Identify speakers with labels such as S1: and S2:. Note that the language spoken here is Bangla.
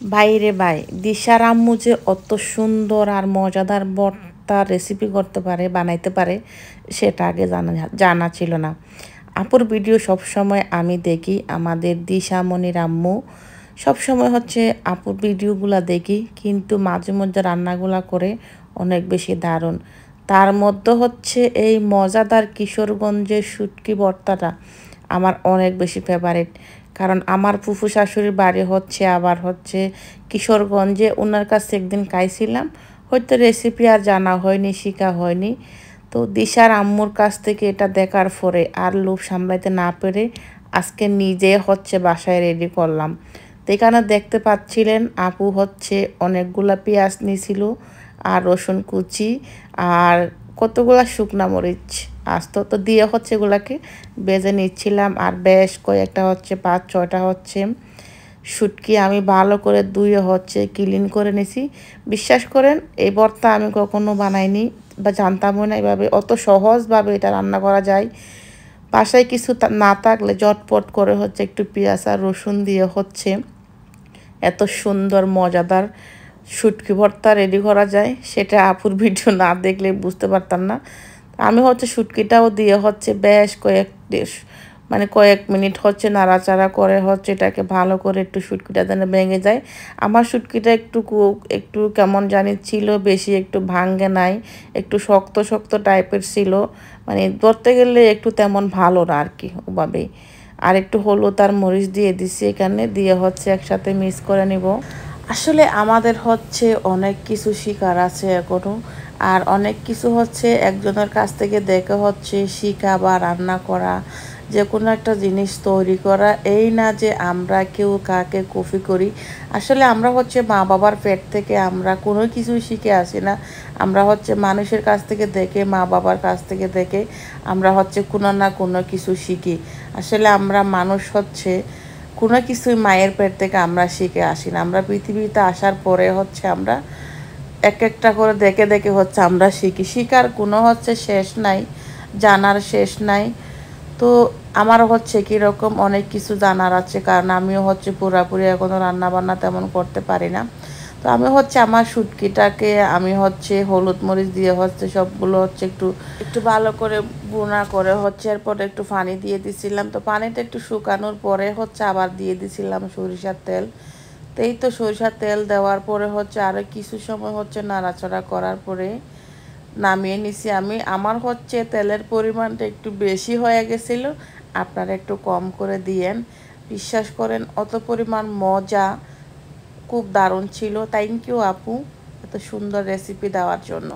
S1: বাইরে ভাই দিশার আম্মু যে অত সুন্দর আর মজাদার ভর্তা রেসিপি করতে পারে বানাইতে পারে সেটা আগে জানা ছিল না। আপুর ভিডিও সবসময় আমি দেখি, আমাদের দিশামণির আম্মু সবসময় হচ্ছে আপুর ভিডিওগুলা দেখি, কিন্তু মাঝে মধ্যে রান্নাগুলা করে অনেক বেশি দারুণ। তার মধ্যে হচ্ছে এই মজাদার কিশোরগঞ্জের শুটকি ভর্তাটা আমার অনেক বেশি ফেভারিট। কারণ আমার ফুফু শাশুড়ির বাড়ি হচ্ছে আবার হচ্ছে কিশোরগঞ্জে, ওনার কাছে একদিন খাইছিলাম, হয়তো রেসিপি আর জানা হয়নি, শেখা হয়নি। তো দিশার আম্মুর কাছ থেকে এটা দেখার পরে আর লোভ সামলাইতে না পেরে আজকে নিজে হচ্ছে বাসায় রেডি করলাম। তো এখানে দেখতে পাচ্ছিলেন আপু হচ্ছে অনেকগুলা পেঁয়াজ নিয়েছিল আর রসুন কুচি আর কতগুলা শুকনা মরিচ আস্ত তো দিয়ে হচ্ছে এগুলাকে বেজে নিচ্ছিলাম। আর বেশ কয়েকটা হচ্ছে 5-6টা হচ্ছে শুটকি আমি ভালো করে ধুয়ে হচ্ছে ক্লিন করে নিছি। বিশ্বাস করেন এই ভর্তা আমি কখনো বানাইনি বা জানতামও না এভাবে অত সহজভাবে এটা রান্না করা যায়। বাসায় কিছু না থাকলে ঝটপট করে হচ্ছে একটু পেঁয়াজ আর রসুন দিয়ে হচ্ছে এত সুন্দর মজাদার শুটকি ভর্তা রেডি করা যায়, সেটা আপুর ভিডিও না দেখলে বুঝতে পারতাম না। আমি হচ্ছে শুটকিটাও দিয়ে হচ্ছে বেশ কয়েক মিনিট হচ্ছে নাড়াচাড়া করে হচ্ছে এটাকে ভালো করে একটু শুটকিটা যেন ভেঙে যায়। আমার শুটকিটা একটু কেমন জানি ছিল, বেশি একটু ভাঙ্গে নাই, একটু শক্ত শক্ত টাইপের ছিল, মানে ধরতে গেলে একটু তেমন ভালো না আর কি ওভাবেই। আর একটু হলুদ আর মরিচ দিয়ে দিছি এখানে, দিয়ে হচ্ছে একসাথে মিক্স করে নিব। আসলে আমাদের হচ্ছে অনেক কিছু শিকার আছে এখনও, আর অনেক কিছু হচ্ছে একজনের কাছ থেকে দেখে হচ্ছে শিখা বা রান্না করা, যে কোনো একটা জিনিস তৈরি করা। এই না যে আমরা কেউ কাকে কপি করি। আসলে আমরা হচ্ছে মা বাবার পেট থেকে আমরা কোনো কিছুই শিখে আসি না। আমরা হচ্ছে মানুষের কাছ থেকে দেখে, মা বাবার কাছ থেকে দেখে আমরা হচ্ছে কোনো না কোনো কিছু শিখি। আসলে আমরা মানুষ হচ্ছে কোনো কিছুই মায়ের পেট থেকে আমরা শিখে আসি না। আমরা পৃথিবীতে আসার পরে হচ্ছে আমরা এক একটা করে দেখে দেখে হচ্ছে আমরা শিখি। শিখার কোনো হচ্ছে শেষ নাই, জানার শেষ নাই। তো আমারও হচ্ছে কীরকম অনেক কিছু জানার আছে, কারণ আমিও হচ্ছে পুরাপুরি এখনও রান্নাবান্না তেমন করতে পারি না। তো আমি হচ্ছে আমার শুটকিটাকে আমি হচ্ছে হলুদ মরিচ দিয়ে হচ্ছে সবগুলো হচ্ছে একটু একটু ভালো করে বোনা করে হচ্ছে এরপর একটু পানি দিয়ে দিছিলাম। তো পানিটা একটু শুকানোর পরে হচ্ছে আবার দিয়ে দিছিলাম সরিষার তেল। তো এই তো সরিষার তেল দেওয়ার পরে হচ্ছে আরও কিছু সময় হচ্ছে নাড়াচাড়া করার পরে নামিয়ে নিছি আমি। আমার হচ্ছে তেলের পরিমাণটা একটু বেশি হয়ে গেছিলো, আপনারা একটু কম করে দিয়েন। বিশ্বাস করেন অত পরিমাণ মজা, খুব দারুণ ছিল। থ্যাংক ইউ আপু এত সুন্দর রেসিপি দেওয়ার জন্য।